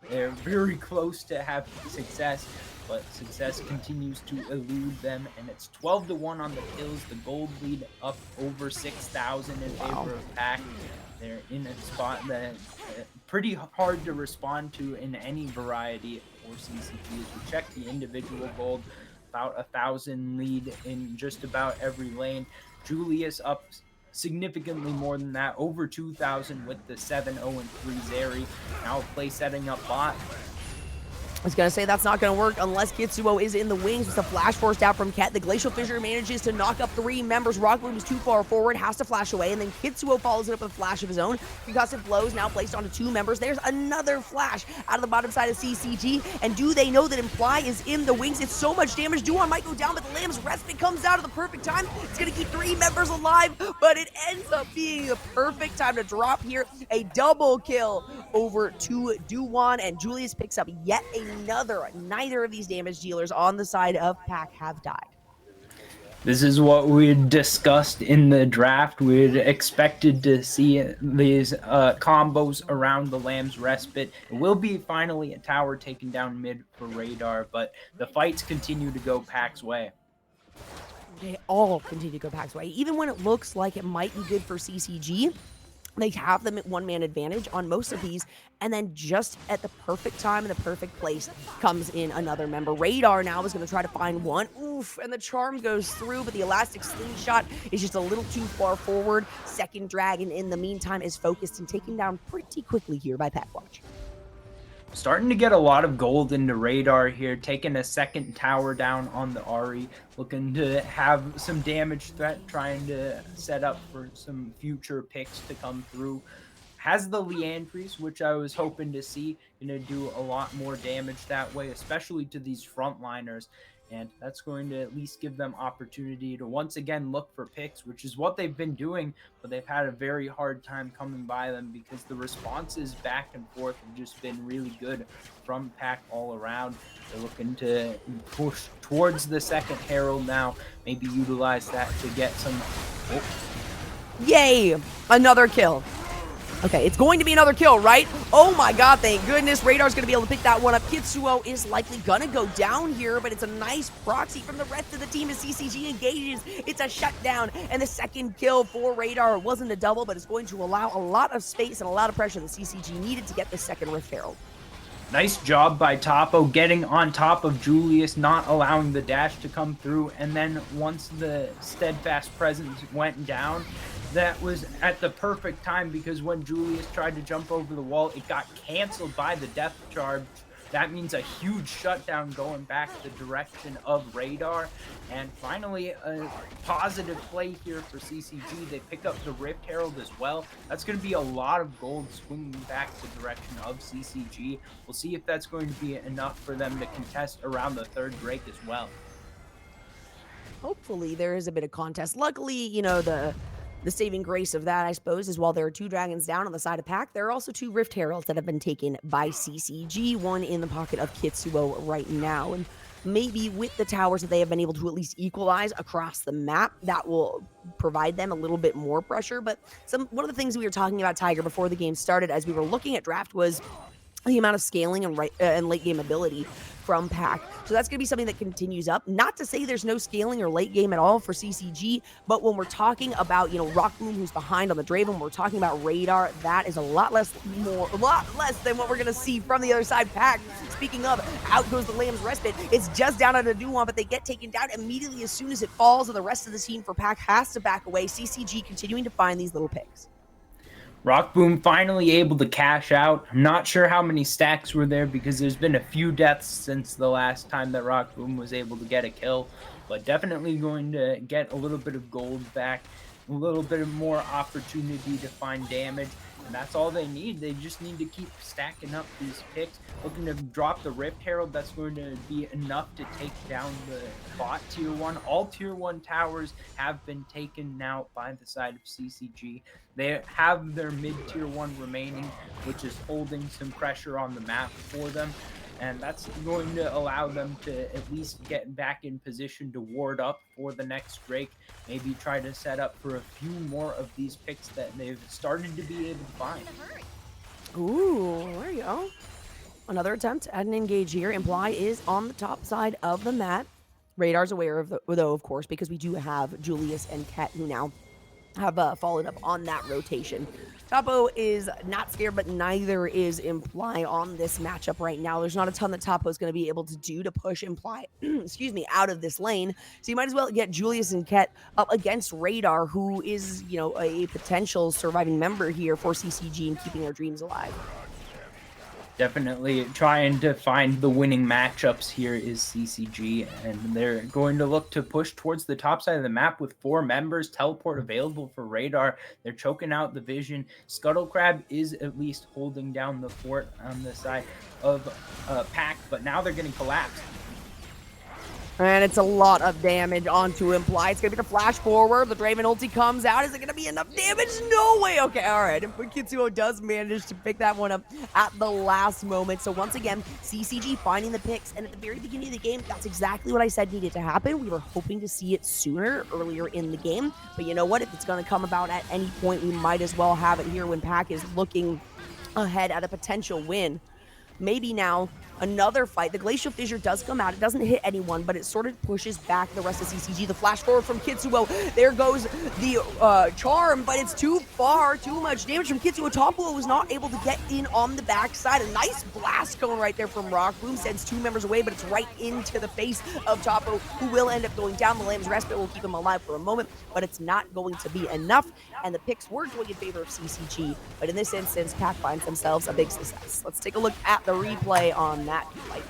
They're very close to having success, but success continues to elude them, and it's 12-1 on the kills. The gold lead up over 6,000 in favor of Pack. They're in a spot that pretty hard to respond to in any variety for CCG. As we check the individual gold, about 1,000 lead in just about every lane. Julius up significantly more than that, over 2,000 with the 7-0-3 Zeri. Now play setting up bot. I was going to say that's not going to work unless Kitsuo is in the wings. It's a flash forced out from Ket. The Glacial Fissure manages to knock up 3 members. Rockbloom is too far forward, has to flash away, and then Kitsuo follows it up with a flash of his own. Concussive blows now placed onto 2 members. There's another flash out of the bottom side of CCG, and do they know that Imply is in the wings? It's so much damage. Duon might go down, but the Lamb's Respite comes out at the perfect time. It's going to keep 3 members alive, but it ends up being the perfect time to drop here. A double kill over to Duon, and Julius picks up yet another. Neither of these damage dealers on the side of Pack have died. This is what we discussed in the draft. We'd expected to see these combos around the Lamb's Respite. It will be finally a tower taken down mid for Radar, but the fights continue to go Pack's way. They all continue to go Pack's way. Even when it looks like it might be good for CCG, they have them at one-man advantage on most of these, and then just at the perfect time and the perfect place comes in another member. Radar now is going to try to find one. Oof, and the charm goes through, but the elastic slingshot is just a little too far forward. Second Dragon, in the meantime, is focused and taken down pretty quickly here by Packwatch. Starting to get a lot of gold into Radar here, taking a second tower down on the Ahri, looking to have some damage threat, trying to set up for some future picks to come through. Has the Leandries, which I was hoping to see, gonna do a lot more damage that way, especially to these frontliners. And that's going to at least give them opportunity to once again look for picks, which is what they've been doing, but they've had a very hard time coming by them because the responses back and forth have just been really good from Pack all around. They're looking to push towards the second Herald now, maybe utilize that to get some... Oh. Yay! Another kill. Okay, it's going to be another kill, right? Oh my god, thank goodness. Radar's going to be able to pick that one up. Kitsuo is likely going to go down here, but it's a nice proxy from the rest of the team as CCG engages. It's a shutdown, and the second kill for Radar wasn't a double, but it's going to allow a lot of space and a lot of pressure that CCG needed to get the second Rift Herald. Nice job by Topo getting on top of Julius, not allowing the dash to come through, and then once the steadfast presence went down, that was at the perfect time because when Julius tried to jump over the wall, it got canceled by the death charge. That means a huge shutdown going back the direction of Radar. And finally, a positive play here for CCG. They pick up the Rift Herald as well. That's going to be a lot of gold swinging back the direction of CCG. We'll see if that's going to be enough for them to contest around the third Drake as well. Hopefully there is a bit of contest. Luckily, you know, the saving grace of that, I suppose, is while there are 2 dragons down on the side of Pack, there are also 2 Rift Heralds that have been taken by CCG, one in the pocket of Kitsuo right now. And maybe with the towers that they have been able to at least equalize across the map, that will provide them a little bit more pressure. But one of the things we were talking about, Tiger, before the game started as we were looking at draft was the amount of scaling and late game ability from Pack. So that's going to be something that continues up. Not to say there's no scaling or late game at all for CCG, but when we're talking about, you know, Rockbloom, who's behind on the Draven, we're talking about Radar, that is a lot less than what we're going to see from the other side. Pack, speaking of, out goes the Lamb's Respite. It's just down on a Duon, but they get taken down immediately as soon as it falls, and the rest of the team for Pack has to back away. CCG continuing to find these little picks. Rockboom finally able to cash out. I'm not sure how many stacks were there because there's been a few deaths since the last time that Rockboom was able to get a kill, but definitely going to get a little bit of gold back, a little bit of more opportunity to find damage, and that's all they need. They just need to keep stacking up these picks. Looking to drop the Rift Herald, that's going to be enough to take down the bot tier 1. All tier 1 towers have been taken now by the side of CCG. They have their mid tier 1 remaining, which is holding some pressure on the map for them. And that's going to allow them to at least get back in position to ward up for the next Drake. Maybe try to set up for a few more of these picks that they've started to be able to find. Ooh, there you go. Another attempt at an engage here. Imply is on the top side of the mat. Radar's aware of though, of course, because we do have Julius and Ket who now have followed up on that rotation. Topo is not scared, but neither is Imply on this matchup right now. There's not a ton that Topo is going to be able to do to push Imply, excuse me, out of this lane. So you might as well get Julius and Ket up against Radar, who is, a potential surviving member here for CCG and keeping their dreams alive. Definitely trying to find the winning matchups here is CCG, and they're going to look to push towards the top side of the map with 4 members. Teleport available for Radar. They're choking out the vision. Scuttle Crab is at least holding down the fort on the side of Pack, but now they're getting collapsed. And it's a lot of damage onto Imply. It's going to be the flash forward. The Draven ulti comes out. Is it going to be enough damage? No way. Okay, all right. But Kitsuo does manage to pick that one up at the last moment. So once again, CCG finding the picks. And at the very beginning of the game, that's exactly what I said needed to happen. We were hoping to see it sooner, earlier in the game. But you know what? If it's going to come about at any point, we might as well have it here when Pack is looking ahead at a potential win. Maybe now another fight. The Glacial Fissure does come out. It doesn't hit anyone, but it sort of pushes back the rest of CCG. The flash forward from Kitsuo. There goes the charm, but it's too far. Too much damage from Kitsuo. Topo was not able to get in on the backside. A nice blast going right there from Rock. Boom sends 2 members away, but it's right into the face of Topo, who will end up going down. The Lamb's Respite will keep him alive for a moment, but it's not going to be enough. And the picks were going in favor of CCG, but in this instance, Pack finds themselves a big success. Let's take a look at the replay on that fight.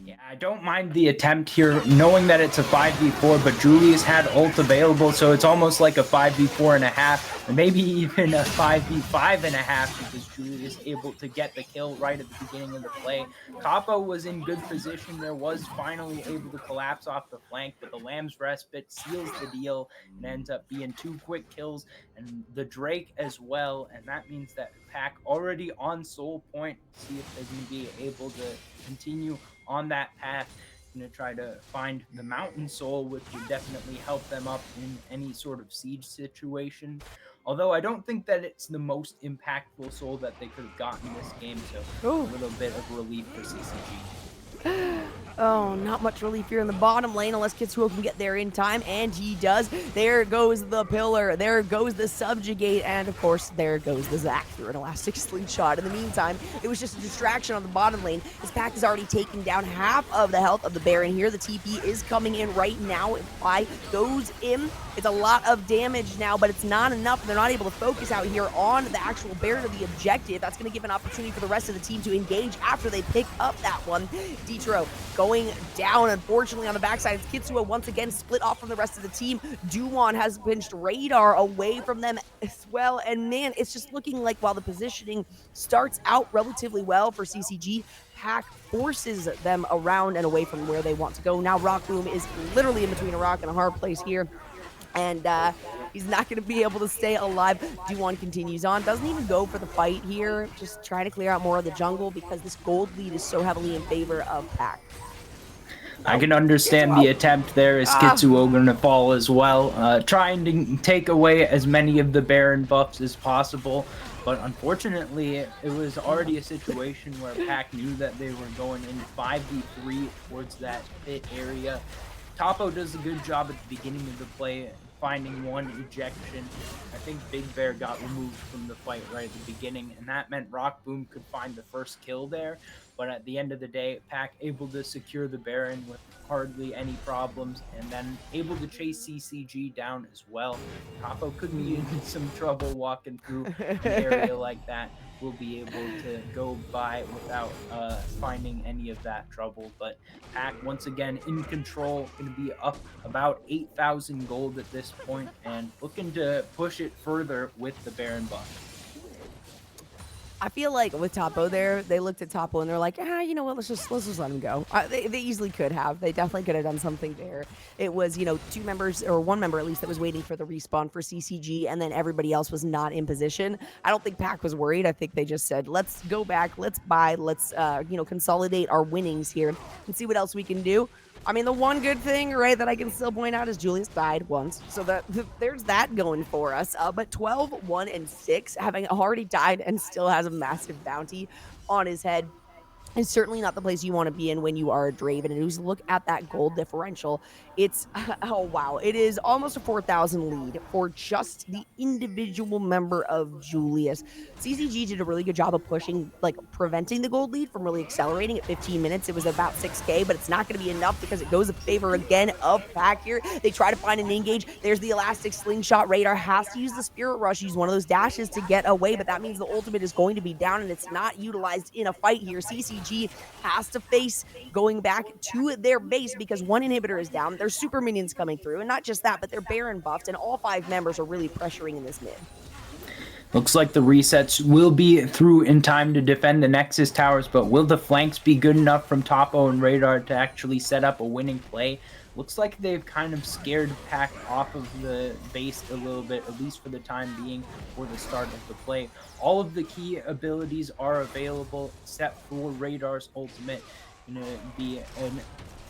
Yeah, I don't mind the attempt here, knowing that it's a 5v4, but Julius had ult available, so it's almost like a 5v4 and a half, or maybe even a 5v5 and a half, because Julius able to get the kill right at the beginning of the play. Capo was in good position. There was finally able to collapse off the flank, but the Lamb's Respite seals the deal and ends up being 2 quick kills, and the Drake as well, and that means that Pack already on soul point. See if they're going to be able to continue on that path. Going to try to find the Mountain Soul, which would definitely help them up in any sort of siege situation. Although I don't think that it's the most impactful soul that they could have gotten this game, so a little bit of relief for CCG. Oh, not much relief here in the bottom lane unless Kitsuo can get there in time, and he does. There goes the pillar, there goes the subjugate, and of course, there goes the Zac through an elastic slingshot. In the meantime, it was just a distraction on the bottom lane. His Pack is already taking down half of the health of the Baron here. The TP is coming in right now. Imply goes in. It's a lot of damage now, but it's not enough. They're not able to focus out here on the actual Baron of the objective. That's going to give an opportunity for the rest of the team to engage after they pick up that one. Detro going down, unfortunately, on the backside. It's Kitsuo once again split off from the rest of the team. Duwon has pinched Radar away from them as well. And man, it's just looking like while the positioning starts out relatively well for CCG, Pack forces them around and away from where they want to go. Now Rock Boom is literally in between a rock and a hard place here. And he's not going to be able to stay alive. Duwon continues on. Doesn't even go for the fight here. Just trying to clear out more of the jungle because this gold lead is so heavily in favor of Pack. I can understand the attempt there. Is Kitsuo going to fall as well? Trying to take away as many of the Baron buffs as possible. But unfortunately, it was already a situation where Pack knew that they were going in 5v3 towards that pit area. Topo does a good job at the beginning of the play, finding one ejection. I think Big Bear got removed from the fight right at the beginning, and that meant Rock Boom could find the first kill there. But at the end of the day, Pack able to secure the Baron with hardly any problems, and then able to chase CCG down as well. Topo could be in some trouble walking through an area like that. Will be able to go by without finding any of that trouble. But Pack, once again, in control, going to be up about 8,000 gold at this point, and looking to push it further with the Baron buff. I feel like with Topo there, they looked at Topo and they're like, you know what, let's just let him go. They easily could have. They definitely could have done something there. It was, 2 members, or 1 member at least, that was waiting for the respawn for CCG, and then everybody else was not in position. I don't think Pack was worried. I think they just said, let's go back, let's buy, let's, consolidate our winnings here and see what else we can do. I mean, the one good thing, right, that I can still point out is Julius died once. So there's that going for us. But 12, 1, and 6, having already died and still has a massive bounty on his head. is certainly not the place you want to be in when you are a Draven. And just look at that gold differential. It's, oh wow, it is almost a 4,000 lead for just the individual member of Julius. CCG did a really good job of pushing, like preventing the gold lead from really accelerating at 15 minutes. It was about 6K, but it's not going to be enough because it goes in favor again of Pack here. They try to find an engage. There's the elastic slingshot. Radar has to use the spirit rush, use one of those dashes to get away, but that means the ultimate is going to be down and it's not utilized in a fight here. CCG has to face going back to their base because one inhibitor is down. There's super minions coming through, and not just that, but they're Baron buffed, and all 5 members are really pressuring in this mid. Looks like the resets will be through in time to defend the Nexus towers, but will the flanks be good enough from Topo and Radar to actually set up a winning play? Looks like they've kind of scared Pack off of the base a little bit, at least for the time being, for the start of the play. All of the key abilities are available except for Radar's ultimate. Gonna be a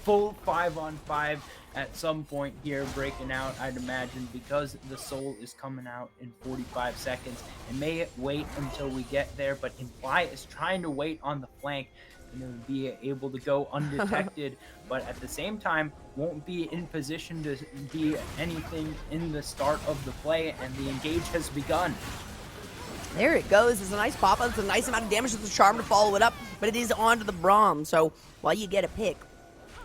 full 5-on-5 at some point here, breaking out, I'd imagine, because the soul is coming out in 45 seconds. It may wait until we get there, but Imply is trying to wait on the flank and be able to go undetected, but at the same time won't be in position to be anything in the start of the play, and the engage has begun. There it goes. It's a nice pop-up. It's a nice amount of damage with the charm to follow it up, but it is onto the Braum. So while you get a pick,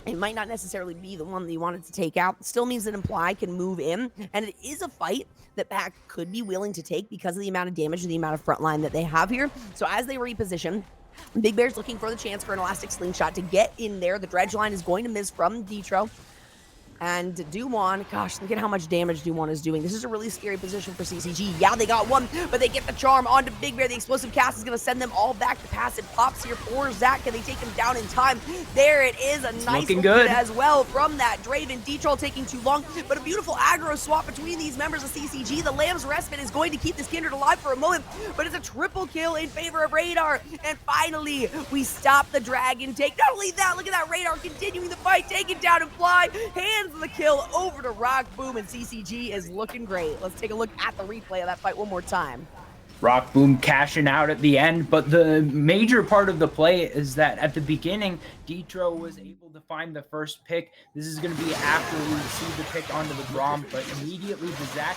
it might not necessarily be the one that you wanted to take out. It still means that Imply can move in, and it is a fight that Pack could be willing to take because of the amount of damage and the amount of frontline that they have here. So as they reposition, Big Bear's looking for the chance for an elastic slingshot to get in there. The dredge line is going to miss from Detro. And Dumon, gosh, look at how much damage Dumon is doing. This is a really scary position for CCG. Yeah, they got one, but they get the charm onto Big Bear. The explosive cast is going to send them all back to passive pops here for Zach. Can they take him down in time? There it is. A nice looking good as well from that Draven. Detroll taking too long, but a beautiful aggro swap between these members of CCG. The Lamb's Respite is going to keep this Kindred alive for a moment, but it's a triple kill in favor of Radar. And finally, we stop the Dragon take. Not only that, look at that Radar continuing the fight, taking down Imply. Hands the kill over to Rock Boom, and CCG is looking great. Let's take a look at the replay of that fight one more time. Rock Boom cashing out at the end, but the major part of the play is that at the beginning, Detro was able to find the first pick. This is going to be after we see the pick onto the Braum, but immediately the Zac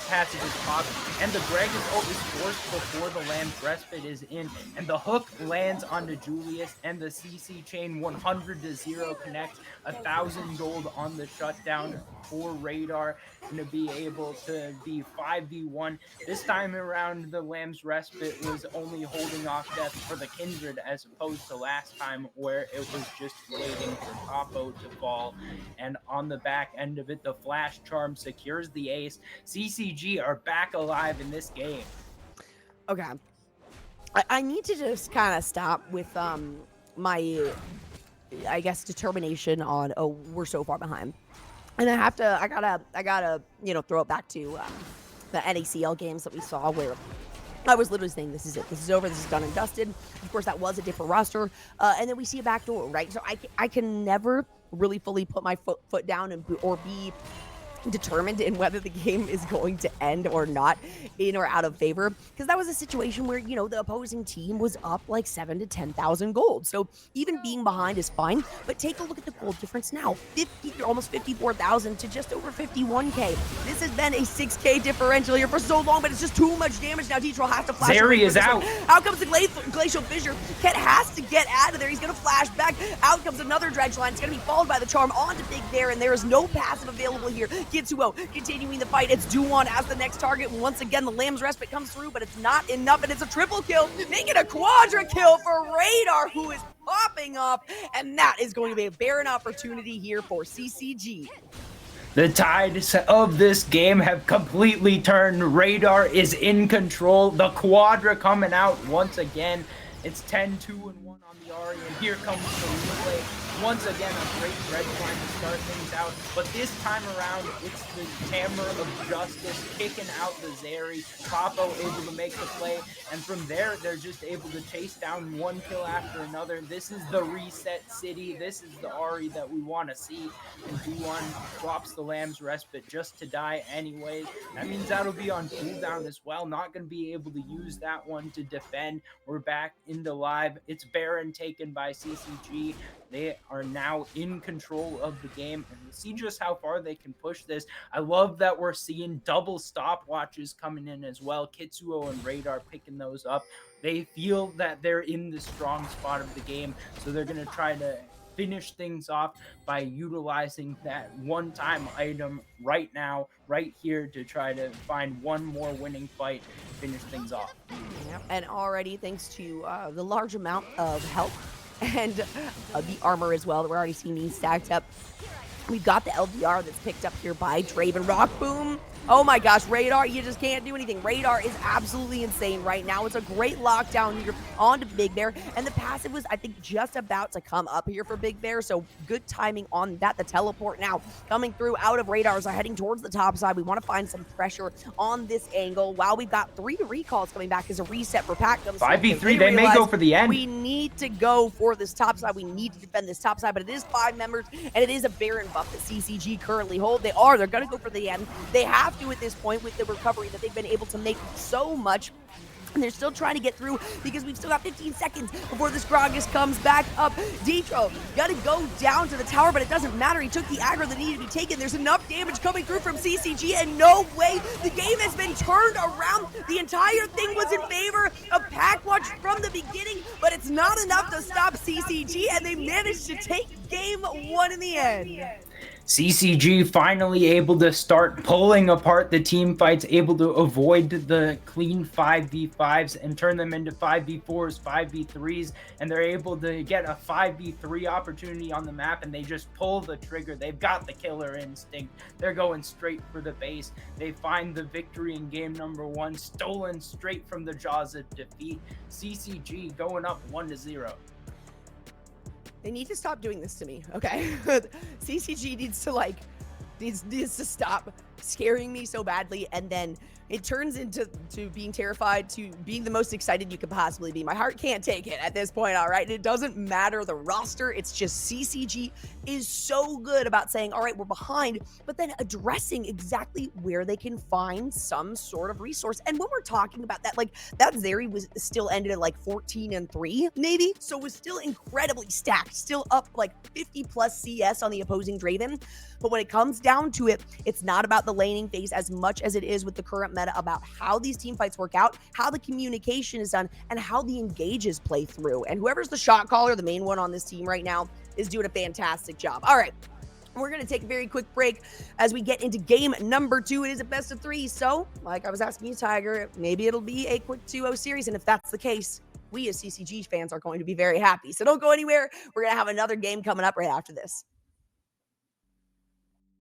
passage is popped, and the Gragas ult is forced before the Lamb's Respite is in, and the hook lands onto Julius, and the CC chain 100-0 connects, 1,000 gold on the shutdown for Radar, and to be able to be 5v1. This time around, the Lamb's Respite was only holding off death for the Kindred, as opposed to last time where it was just waiting for Topo to fall. And on the back end of it, the Flash Charm secures the ace. CCG are back alive in this game. Okay. I need to just kind of stop with my, I guess, determination on, oh, we're so far behind. And I gotta, you know, throw it back to the NACL games that we saw where I was literally saying, this is it. This is over. This is done and dusted. Of course, that was a different roster. And then we see a backdoor, right? So I can never really fully put my foot down or be determined in whether the game is going to end or not, in or out of favor, because that was a situation where, you know, the opposing team was up like 7,000 to 10,000 gold. So even being behind is fine, but take a look at the gold difference now. Almost 54,000 to just over 51k. This has been a 6k differential here for so long, but it's just too much damage. Now Detroll has to flash. Zeri is out. Out comes the Glacial Fissure. Ket has to get out of there. He's going to flash back. Out comes another dredge line. It's going to be followed by the charm onto Big Bear, and there is no passive available here. Kitsuo continuing the fight. It's Duwon as the next target. Once again, the Lamb's Respite comes through, but it's not enough, and it's a triple kill, making a quadra kill for Radar, who is popping up, and that is going to be a barren opportunity here for CCG. The tides of this game have completely turned. Radar is in control. The quadra coming out once again. It's 10-2-1 on the Ahri, and here comes the replay. Once again, a great red line to start things out. But this time around, it's the Hammer of Justice kicking out the Zeri. Capo able to make the play. And from there, they're just able to chase down one kill after another. This is the reset city. This is the Ari that we want to see. And D1 drops the Lamb's Respite just to die anyways. That means that'll be on cooldown as well. Not going to be able to use that one to defend. We're back into live. It's Baron taken by CCG. They are now in control of the game, and we'll see just how far they can push this. I love that we're seeing double stopwatches coming in as well. Kitsuo and Radar picking those up. They feel that they're in the strong spot of the game, so they're going to try to finish things off by utilizing that one-time item right now, right here, to try to find one more winning fight, finish things off. Yep. And already, thanks to the large amount of health and the armor as well that we're already seeing stacked up, we've got the LDR that's picked up here by Draven. Rock Boom. Oh my gosh, Radar, you just can't do anything. Radar is absolutely insane right now. It's a great lockdown here onto Big Bear, and the passive was, I think, just about to come up here for Big Bear, so good timing on that. The teleport now coming through out of Radars are heading towards the top side. We want to find some pressure on this angle. While we've got 3 recalls coming back as a reset for Pactum. 5v3, they may go for the end. We need to go for this top side. We need to defend this top side, but it is 5 members, and it is a Baron buff that CCG currently hold. They're going to go for the end. They have to at this point with the recovery that they've been able to make so much. And they're still trying to get through because we've still got 15 seconds before this Gragas comes back up. Detro got to go down to the tower, but it doesn't matter. He took the aggro that needed to be taken. There's enough damage coming through from CCG, and no way. The game has been turned around. The entire thing was in favor of Packwatch from the beginning, but it's not enough to stop CCG, and they managed to take game 1 in the end. CCG finally able to start pulling apart the team fights, able to avoid the clean 5v5s and turn them into 5v4s, 5v3s, and they're able to get a 5v3 opportunity on the map, and they just pull the trigger. They've got the killer instinct. They're going straight for the base. They find the victory in game number 1, stolen straight from the jaws of defeat. CCG going up 1-0. They need to stop doing this to me, okay? CCG needs to stop scaring me so badly, and then it turns into being terrified to being the most excited you could possibly be. My heart can't take it at this point, all right? It doesn't matter the roster. It's just CCG is so good about saying, all right, we're behind, but then addressing exactly where they can find some sort of resource. And when we're talking about that, like, that Zeri was still ended at like 14-3, maybe? So it was still incredibly stacked, still up like 50 plus CS on the opposing Draven. But when it comes down to it, it's not about the laning phase as much as it is with the current meta about how these team fights work out, how the communication is done, and how the engages play through. And whoever's the shot caller, the main one on this team right now, is doing a fantastic job. All right, we're going to take a very quick break as we get into game number 2. It is a best of 3. So, like I was asking you, Tiger, maybe it'll be a quick 2-0 series. And if that's the case, we as CCG fans are going to be very happy. So don't go anywhere. We're going to have another game coming up right after this.